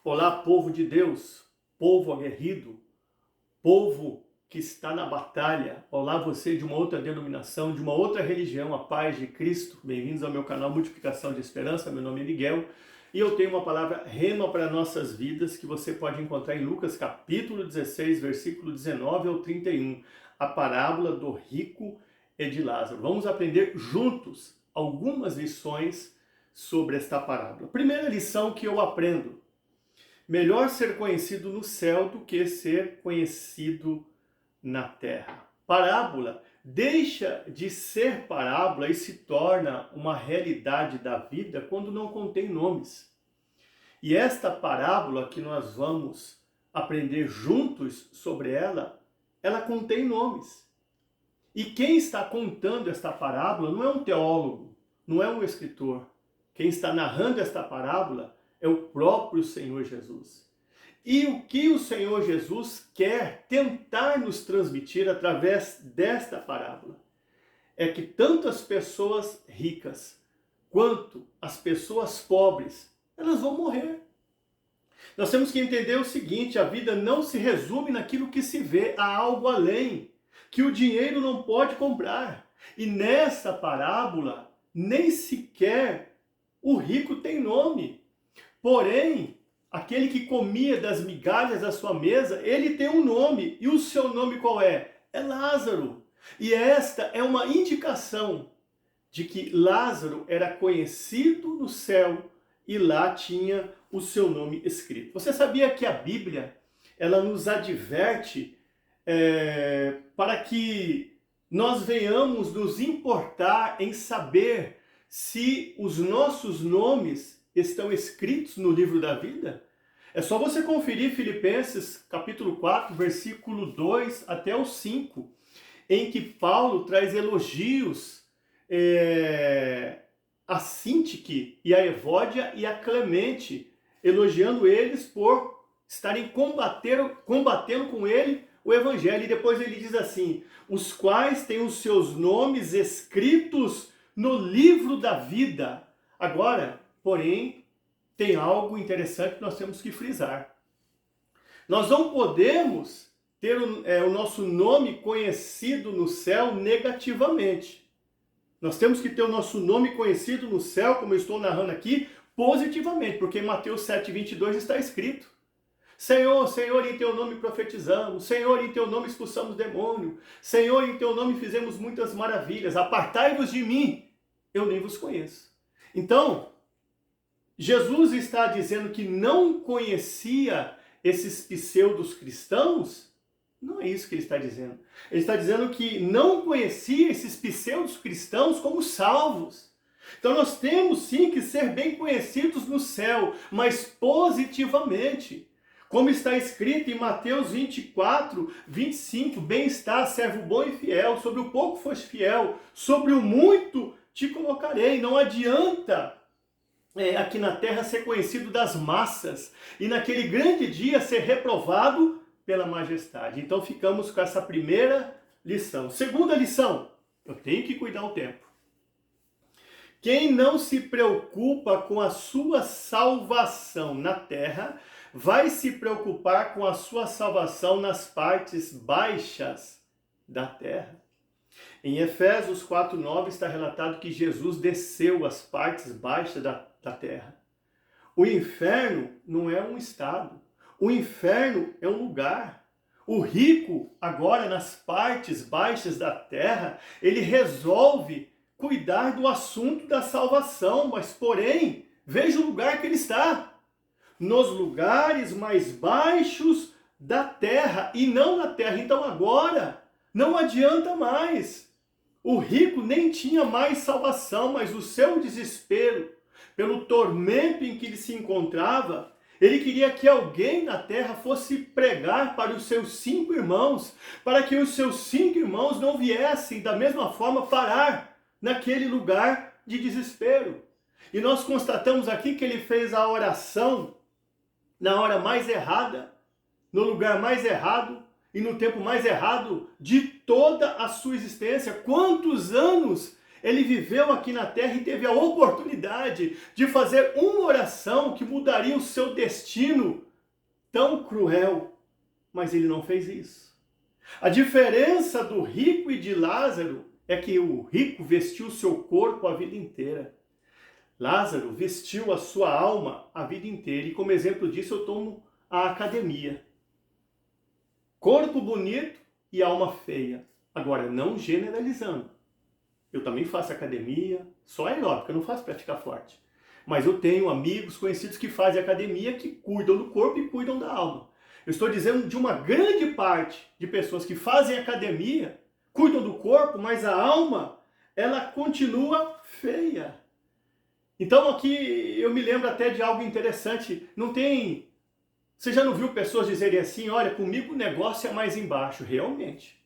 Olá, povo de Deus, povo aguerrido, povo que está na batalha. Olá, você de uma outra denominação, de uma outra religião, a paz de Cristo. Bem-vindos ao meu canal Multiplicação de Esperança. Meu nome é Miguel e eu tenho uma palavra rema para nossas vidas que você pode encontrar em Lucas capítulo 16, versículo 19 ao 31. A parábola do rico e de Lázaro. Vamos aprender juntos algumas lições sobre esta parábola. Primeira lição que eu aprendo: melhor ser conhecido no céu do que ser conhecido na terra. Parábola deixa de ser parábola e se torna uma realidade da vida quando não contém nomes. E esta parábola que nós vamos aprender juntos sobre ela, ela contém nomes. E quem está contando esta parábola não é um teólogo, não é um escritor. Quem está narrando esta parábola é o próprio Senhor Jesus. E o que o Senhor Jesus quer tentar nos transmitir através desta parábola é que tanto as pessoas ricas quanto as pessoas pobres, elas vão morrer. Nós temos que entender o seguinte: a vida não se resume naquilo que se vê, há algo além, que o dinheiro não pode comprar. E nessa parábola, nem sequer o rico tem nome. Porém, aquele que comia das migalhas da sua mesa, ele tem um nome. E o seu nome qual é? É Lázaro. E esta é uma indicação de que Lázaro era conhecido no céu e lá tinha o seu nome escrito. Você sabia que a Bíblia, ela nos adverte para que nós venhamos nos importar em saber se os nossos nomes estão escritos no livro da vida? É só você conferir Filipenses capítulo 4, versículo 2 até o 5, em que Paulo traz elogios a Sintique e a Evódia e a Clemente, elogiando eles por estarem combatendo com ele o evangelho. E depois ele diz assim: os quais têm os seus nomes escritos no livro da vida. Agora, porém, tem algo interessante que nós temos que frisar. Nós não podemos ter o nosso nome conhecido no céu negativamente. Nós temos que ter o nosso nome conhecido no céu, como eu estou narrando aqui, positivamente, porque em Mateus 7:22 está escrito: Senhor, Senhor, em teu nome profetizamos, Senhor, em teu nome expulsamos demônio, Senhor, em teu nome fizemos muitas maravilhas, apartai-vos de mim, eu nem vos conheço. Então, Jesus está dizendo que não conhecia esses pseudos cristãos? Não é isso que ele está dizendo. Ele está dizendo que não conhecia esses pseudos cristãos como salvos. Então nós temos sim que ser bem conhecidos no céu, mas positivamente. Como está escrito em Mateus 24, 25, bem está, servo bom e fiel, sobre o pouco foste fiel, sobre o muito te colocarei. Não adianta aqui na terra ser conhecido das massas e naquele grande dia ser reprovado pela majestade. Então ficamos com essa primeira lição. Segunda lição: eu tenho que cuidar o tempo. Quem não se preocupa com a sua salvação na terra, vai se preocupar com a sua salvação nas partes baixas da terra. Em Efésios 4:9 está relatado que Jesus desceu às partes baixas da terra. O inferno não é um estado. O inferno é um lugar. O rico, agora nas partes baixas da terra, ele resolve cuidar do assunto da salvação, mas porém, veja o lugar que ele está. Nos lugares mais baixos da terra e não na terra. Então agora não adianta mais. O rico nem tinha mais salvação, mas o seu desespero pelo tormento em que ele se encontrava, ele queria que alguém na terra fosse pregar para os seus 5 irmãos, para que os seus 5 irmãos não viessem da mesma forma parar naquele lugar de desespero. E nós constatamos aqui que ele fez a oração na hora mais errada, no lugar mais errado e no tempo mais errado de toda a sua existência. Quantos anos Ele viveu aqui na terra e teve a oportunidade de fazer uma oração que mudaria o seu destino tão cruel, mas ele não fez isso. A diferença do rico e de Lázaro é que o rico vestiu seu corpo a vida inteira. Lázaro vestiu a sua alma a vida inteira. E como exemplo disso eu tomo a academia. Corpo bonito e alma feia. Agora, não generalizando. Eu também faço academia, só aeróbica, eu não faço para ficar forte. Mas eu tenho amigos, conhecidos que fazem academia, que cuidam do corpo e cuidam da alma. Eu estou dizendo de uma grande parte de pessoas que fazem academia, cuidam do corpo, mas a alma, ela continua feia. Então aqui eu me lembro até de algo interessante. Você já não viu pessoas dizerem assim, olha, comigo o negócio é mais embaixo. Realmente.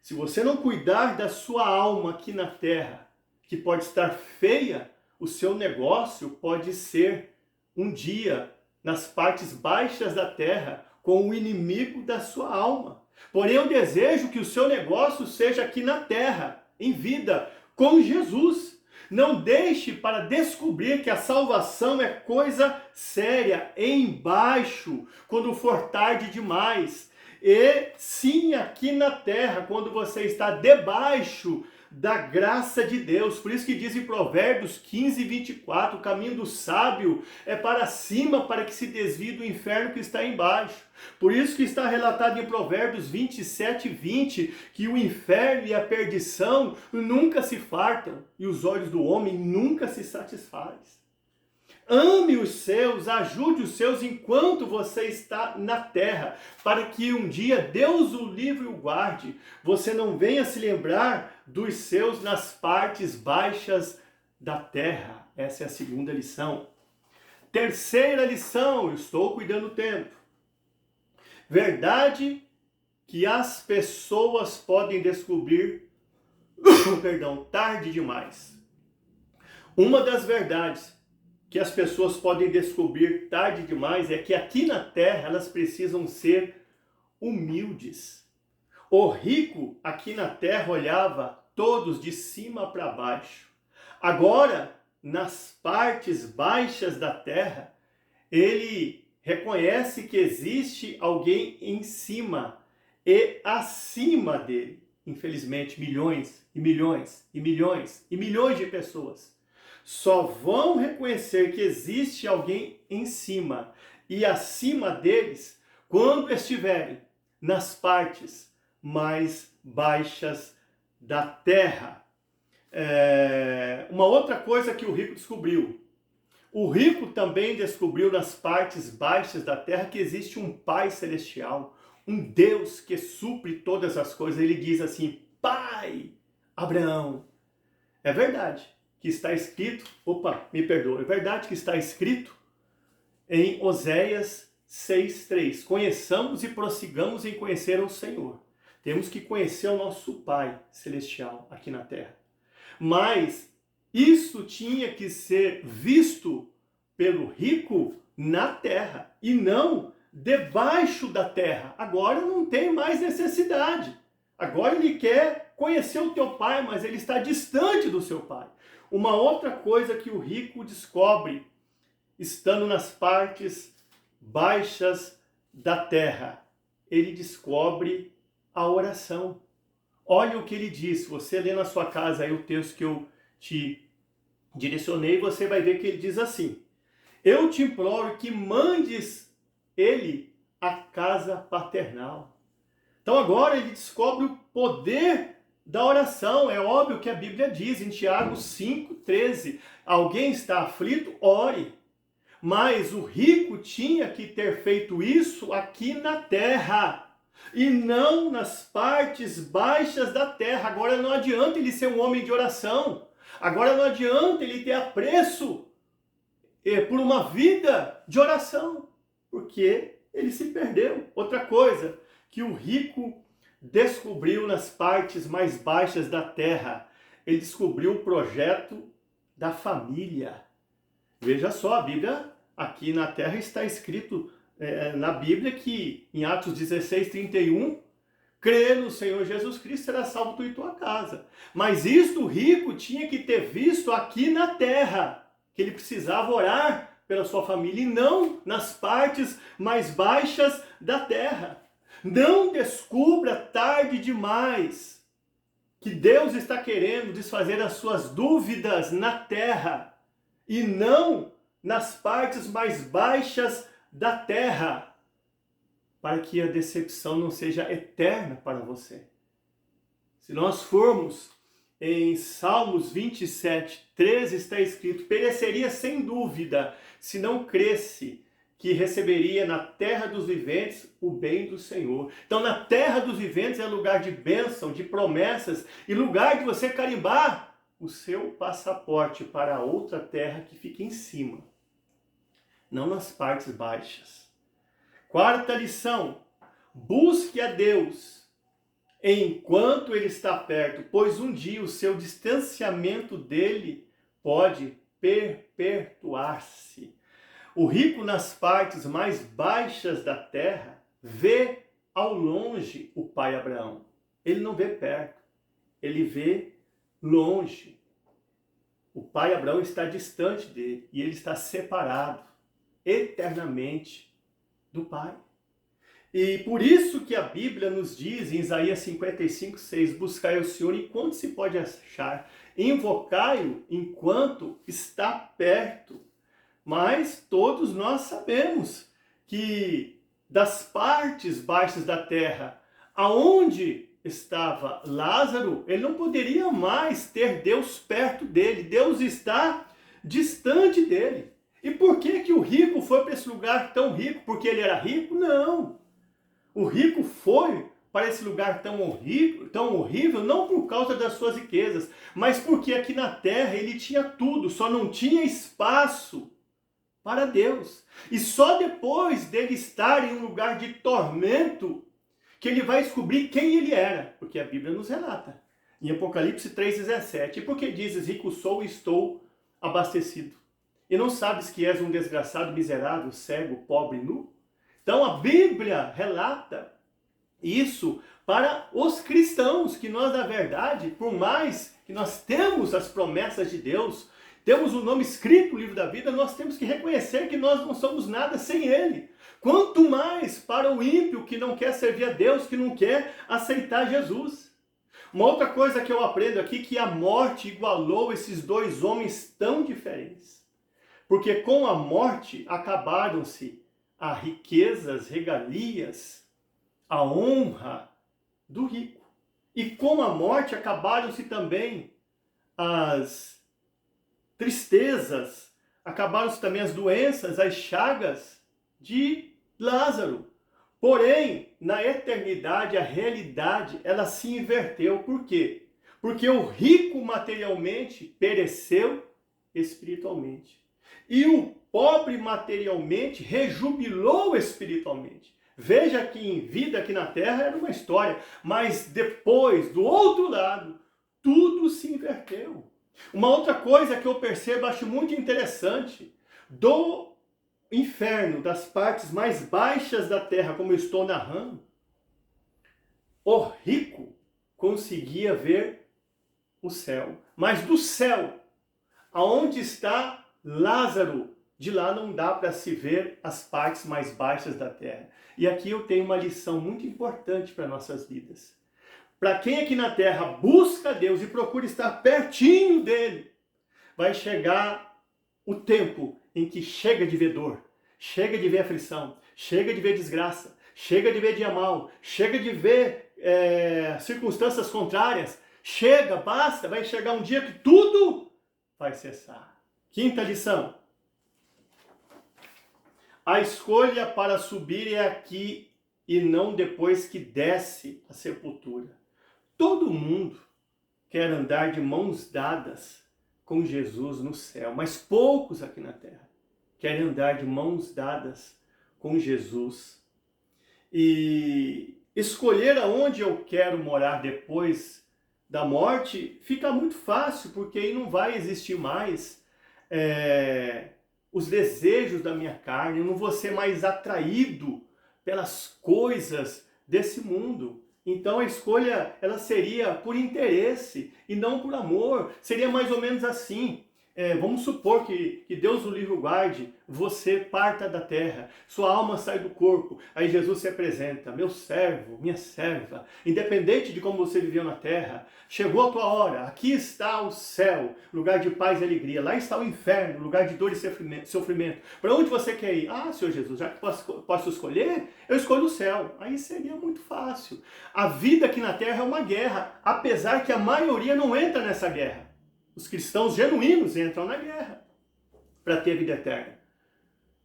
Se você não cuidar da sua alma aqui na terra, que pode estar feia, o seu negócio pode ser um dia nas partes baixas da terra com o inimigo da sua alma. Porém, eu desejo que o seu negócio seja aqui na terra, em vida, com Jesus. Não deixe para descobrir que a salvação é coisa séria, embaixo, quando for tarde demais. E sim, aqui na terra, quando você está debaixo da graça de Deus. Por isso que diz em Provérbios 15, 24, o caminho do sábio é para cima, para que se desvie do inferno que está embaixo. Por isso que está relatado em Provérbios 27, 20, que o inferno e a perdição nunca se fartam, e os olhos do homem nunca se satisfazem. Ame os seus, ajude os seus enquanto você está na terra, para que um dia Deus o livre e o guarde. Você não venha se lembrar dos seus nas partes baixas da terra. Essa é a segunda lição. Terceira lição, eu estou cuidando do tempo. Verdade que as pessoas podem descobrir, tarde demais. Uma das verdades que as pessoas podem descobrir tarde demais é que aqui na terra elas precisam ser humildes. O rico aqui na terra olhava todos de cima para baixo. Agora, nas partes baixas da terra, ele reconhece que existe alguém em cima e acima dele. Infelizmente, milhões e milhões e milhões e milhões de pessoas só vão reconhecer que existe alguém em cima e acima deles quando estiverem nas partes mais baixas da terra. Uma outra coisa que o rico descobriu. O rico também descobriu nas partes baixas da terra que existe um Pai Celestial, um Deus que supre todas as coisas. Ele diz assim, Pai Abraão. É verdade que está escrito, é verdade que está escrito em Oséias 6:3. Conheçamos e prossigamos em conhecer o Senhor. Temos que conhecer o nosso Pai Celestial aqui na terra. Mas isso tinha que ser visto pelo rico na terra e não debaixo da terra. Agora não tem mais necessidade. Agora ele quer conhecer o teu pai, mas ele está distante do seu pai. Uma outra coisa que o rico descobre, estando nas partes baixas da terra, ele descobre a oração. Olha o que ele diz. Você lê na sua casa aí o texto que eu te direcionei, você vai ver que ele diz assim: eu te imploro que mandes ele à casa paternal. Então agora ele descobre o poder da oração. É óbvio que a Bíblia diz em Tiago 5,13, alguém está aflito? Ore. Mas o rico tinha que ter feito isso aqui na terra e não nas partes baixas da terra. Agora não adianta ele ser um homem de oração. Agora não adianta ele ter apreço por uma vida de oração, porque ele se perdeu. Outra coisa que o rico descobriu nas partes mais baixas da terra, ele descobriu o projeto da família. Veja só, a Bíblia aqui na terra está escrito na Bíblia que em Atos 16:31, crê no Senhor Jesus Cristo, será salvo tu e tua casa. Mas isto o rico tinha que ter visto aqui na terra, que ele precisava orar pela sua família e não nas partes mais baixas da terra. Não descubra tarde demais que Deus está querendo desfazer as suas dúvidas na terra e não nas partes mais baixas da terra, para que a decepção não seja eterna para você. Se nós formos em Salmos 27, 13, está escrito: pereceria sem dúvida, se não cresce que receberia na terra dos viventes o bem do Senhor. Então, na terra dos viventes é lugar de bênção, de promessas, e lugar de você carimbar o seu passaporte para a outra terra que fica em cima, não nas partes baixas. Quarta lição: busque a Deus enquanto Ele está perto, pois um dia o seu distanciamento dele pode perpetuar-se. O rico nas partes mais baixas da terra vê ao longe o pai Abraão. Ele não vê perto, ele vê longe. O pai Abraão está distante dele e ele está separado eternamente do pai. E por isso que a Bíblia nos diz em Isaías 55, 6, buscai o Senhor enquanto se pode achar, invocai-o enquanto está perto. Mas todos nós sabemos que das partes baixas da terra, aonde estava Lázaro, ele não poderia mais ter Deus perto dele. Deus está distante dele. E por que o rico foi para esse lugar tão rico? Porque ele era rico? Não. O rico foi para esse lugar tão horrível, não por causa das suas riquezas, mas porque aqui na terra ele tinha tudo, só não tinha espaço para Deus. E só depois dele estar em um lugar de tormento que ele vai descobrir quem ele era, porque a Bíblia nos relata. Em Apocalipse 3,17, e porque dizes, rico sou e estou abastecido, e não sabes que és um desgraçado, miserável, cego, pobre, nu? Então a Bíblia relata isso para os cristãos, que nós, na verdade, por mais que nós temos as promessas de Deus, temos o nome escrito no livro da vida, nós temos que reconhecer que nós não somos nada sem Ele. Quanto mais para o ímpio que não quer servir a Deus, que não quer aceitar Jesus. Uma outra coisa que eu aprendo aqui, que a morte igualou esses dois homens tão diferentes. Porque com a morte acabaram-se as riquezas, regalias, a honra do rico. E com a morte acabaram-se também as tristezas, acabaram-se também as doenças, as chagas de Lázaro. Porém, na eternidade, a realidade, ela se inverteu. Por quê? Porque o rico materialmente pereceu espiritualmente. E o pobre materialmente rejubilou espiritualmente. Veja que em vida aqui na terra era uma história, mas depois, do outro lado, tudo se inverteu. Uma outra coisa que eu percebo, acho muito interessante, do inferno, das partes mais baixas da terra, como eu estou narrando, o rico conseguia ver o céu. Mas do céu, aonde está Lázaro, de lá não dá para se ver as partes mais baixas da terra. E aqui eu tenho uma lição muito importante para nossas vidas. Para quem aqui na terra busca Deus e procura estar pertinho dele, vai chegar o tempo em que chega de ver dor, chega de ver aflição, chega de ver desgraça, chega de ver dia mal, chega de ver circunstâncias contrárias, chega, basta, vai chegar um dia que tudo vai cessar. Quinta lição. A escolha para subir é aqui e não depois que desce a sepultura. Todo mundo quer andar de mãos dadas com Jesus no céu, mas poucos aqui na terra querem andar de mãos dadas com Jesus. E escolher aonde eu quero morar depois da morte fica muito fácil, porque aí não vai existir mais os desejos da minha carne, eu não vou ser mais atraído pelas coisas desse mundo. Então a escolha ela seria por interesse e não por amor. Seria mais ou menos assim. Vamos supor que Deus o livre o guarde, você parta da terra, sua alma sai do corpo, aí Jesus se apresenta, meu servo, minha serva, independente de como você viveu na terra, chegou a tua hora, aqui está o céu, lugar de paz e alegria, lá está o inferno, lugar de dor e sofrimento. Para onde você quer ir? Ah, Senhor Jesus, já que posso escolher, eu escolho o céu. Aí seria muito fácil. A vida aqui na terra é uma guerra, apesar que a maioria não entra nessa guerra. Os cristãos genuínos entram na guerra para ter vida eterna.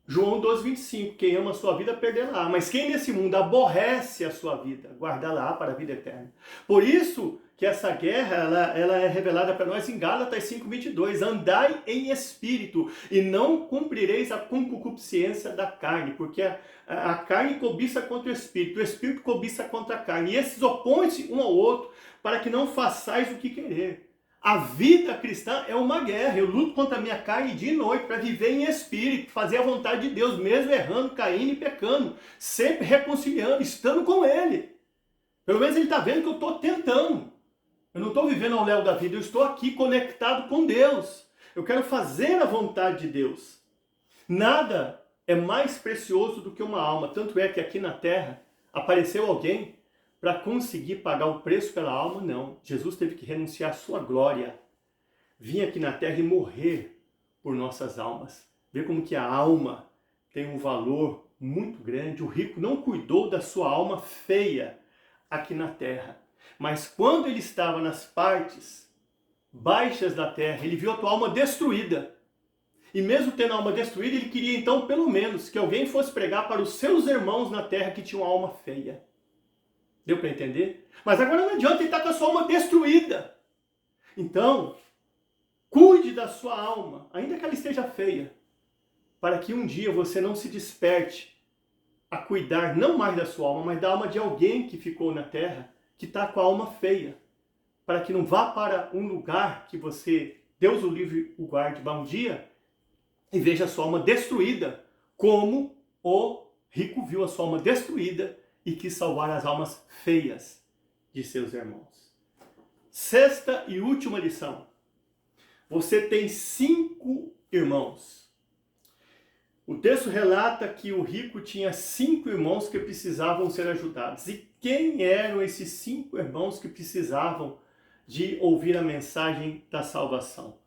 João 12:25, quem ama a sua vida, perderá. Mas quem nesse mundo aborrece a sua vida, guardará para a vida eterna. Por isso que essa guerra ela é revelada para nós em Gálatas 5:22. Andai em espírito e não cumprireis a concupiscência da carne, porque a carne cobiça contra o espírito cobiça contra a carne. E esses opõem-se um ao outro para que não façais o que querer. A vida cristã é uma guerra. Eu luto contra a minha carne dia e noite para viver em espírito, fazer a vontade de Deus, mesmo errando, caindo e pecando, sempre reconciliando, estando com Ele. Pelo menos Ele está vendo que eu estou tentando. Eu não estou vivendo ao léu da vida, eu estou aqui conectado com Deus. Eu quero fazer a vontade de Deus. Nada é mais precioso do que uma alma. Tanto é que aqui na terra apareceu alguém para conseguir pagar o preço pela alma, não. Jesus teve que renunciar à sua glória. Vir aqui na terra e morrer por nossas almas. Ver como que a alma tem um valor muito grande. O rico não cuidou da sua alma feia aqui na terra. Mas quando ele estava nas partes baixas da terra, ele viu a tua alma destruída. E mesmo tendo a alma destruída, ele queria então, pelo menos, que alguém fosse pregar para os seus irmãos na terra que tinham uma alma feia. Deu para entender? Mas agora não adianta ele estar com a sua alma destruída. Então, cuide da sua alma, ainda que ela esteja feia, para que um dia você não se desperte a cuidar não mais da sua alma, mas da alma de alguém que ficou na terra, que está com a alma feia. Para que não vá para um lugar que você, Deus o livre, o guarde, vá um dia e veja a sua alma destruída, como o rico viu a sua alma destruída e quis salvar as almas feias de seus irmãos. Sexta e última lição. Você tem 5 irmãos. O texto relata que o rico tinha 5 irmãos que precisavam ser ajudados. E quem eram esses 5 irmãos que precisavam de ouvir a mensagem da salvação?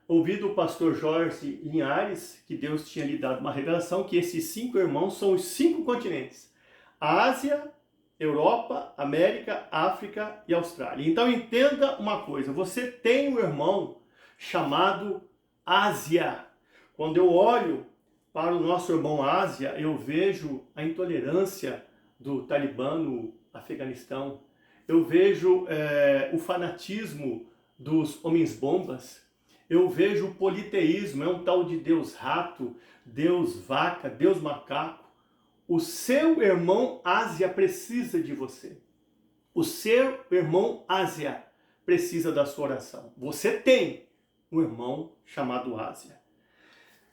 Ouvi do pastor Jorge Linhares, que Deus tinha lhe dado uma revelação, que esses 5 irmãos são os 5 continentes. Ásia, Europa, América, África e Austrália. Então entenda uma coisa, você tem um irmão chamado Ásia. Quando eu olho para o nosso irmão Ásia, eu vejo a intolerância do Talibã no Afeganistão. Eu vejo o fanatismo dos homens-bombas. Eu vejo o politeísmo, é um tal de Deus rato, Deus vaca, Deus macaco. O seu irmão Ásia precisa de você. O seu irmão Ásia precisa da sua oração. Você tem um irmão chamado Ásia.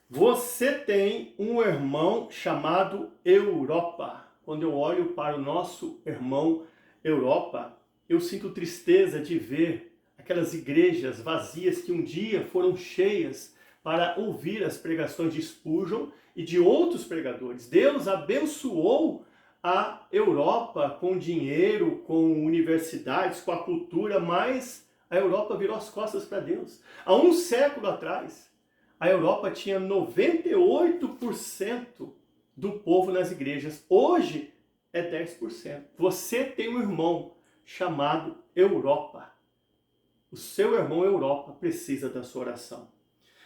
Você tem um irmão chamado Europa. Quando eu olho para o nosso irmão Europa, eu sinto tristeza de ver aquelas igrejas vazias que um dia foram cheias para ouvir as pregações de Spurgeon e de outros pregadores. Deus abençoou a Europa com dinheiro, com universidades, com a cultura, mas a Europa virou as costas para Deus. Há um século atrás, a Europa tinha 98% do povo nas igrejas. Hoje é 10%. Você tem um irmão chamado Europa. O seu irmão Europa precisa da sua oração.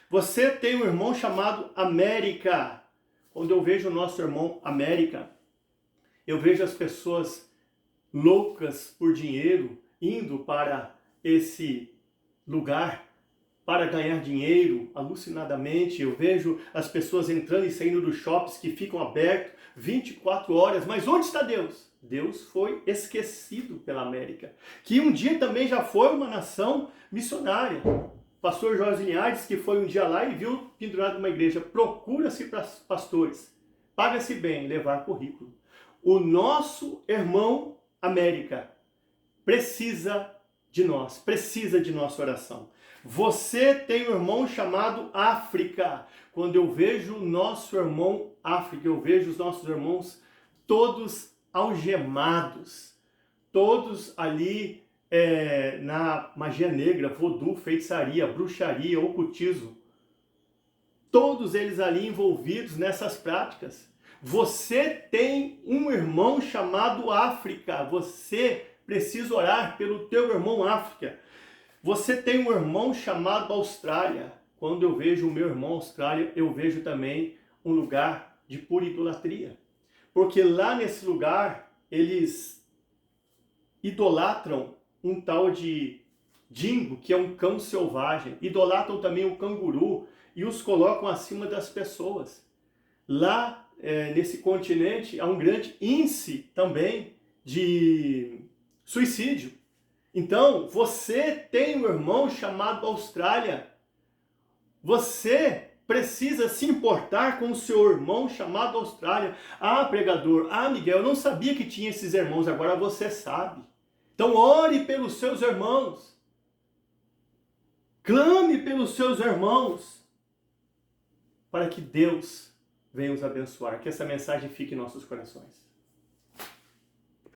Você tem um irmão chamado América. Quando eu vejo o nosso irmão América, eu vejo as pessoas loucas por dinheiro indo para esse lugar para ganhar dinheiro alucinadamente. Eu vejo as pessoas entrando e saindo dos shoppings que ficam abertos 24 horas. Mas onde está Deus? Deus foi esquecido pela América, que um dia também já foi uma nação missionária. Pastor Jorge Linhares, que foi um dia lá e viu pendurado numa igreja, procura-se para pastores, paga-se bem levar currículo. O nosso irmão América precisa de nós, precisa de nossa oração. Você tem um irmão chamado África. Quando eu vejo o nosso irmão África, eu vejo os nossos irmãos todos algemados, todos ali na magia negra, voodoo, feitiçaria, bruxaria, ocultismo. Todos eles ali envolvidos nessas práticas. Você tem um irmão chamado África. Você precisa orar pelo teu irmão África. Você tem um irmão chamado Austrália. Quando eu vejo o meu irmão Austrália, eu vejo também um lugar de pura idolatria. Porque lá nesse lugar, eles idolatram um tal de dingo, que é um cão selvagem. Idolatram também o canguru e os colocam acima das pessoas. Lá, nesse continente, há um grande índice também de suicídio. Então, você tem um irmão chamado Austrália. Você precisa se importar com o seu irmão chamado Austrália. Ah, pregador, Miguel, eu não sabia que tinha esses irmãos, agora você sabe. Então, ore pelos seus irmãos. Clame pelos seus irmãos, para que Deus venha os abençoar. Que essa mensagem fique em nossos corações.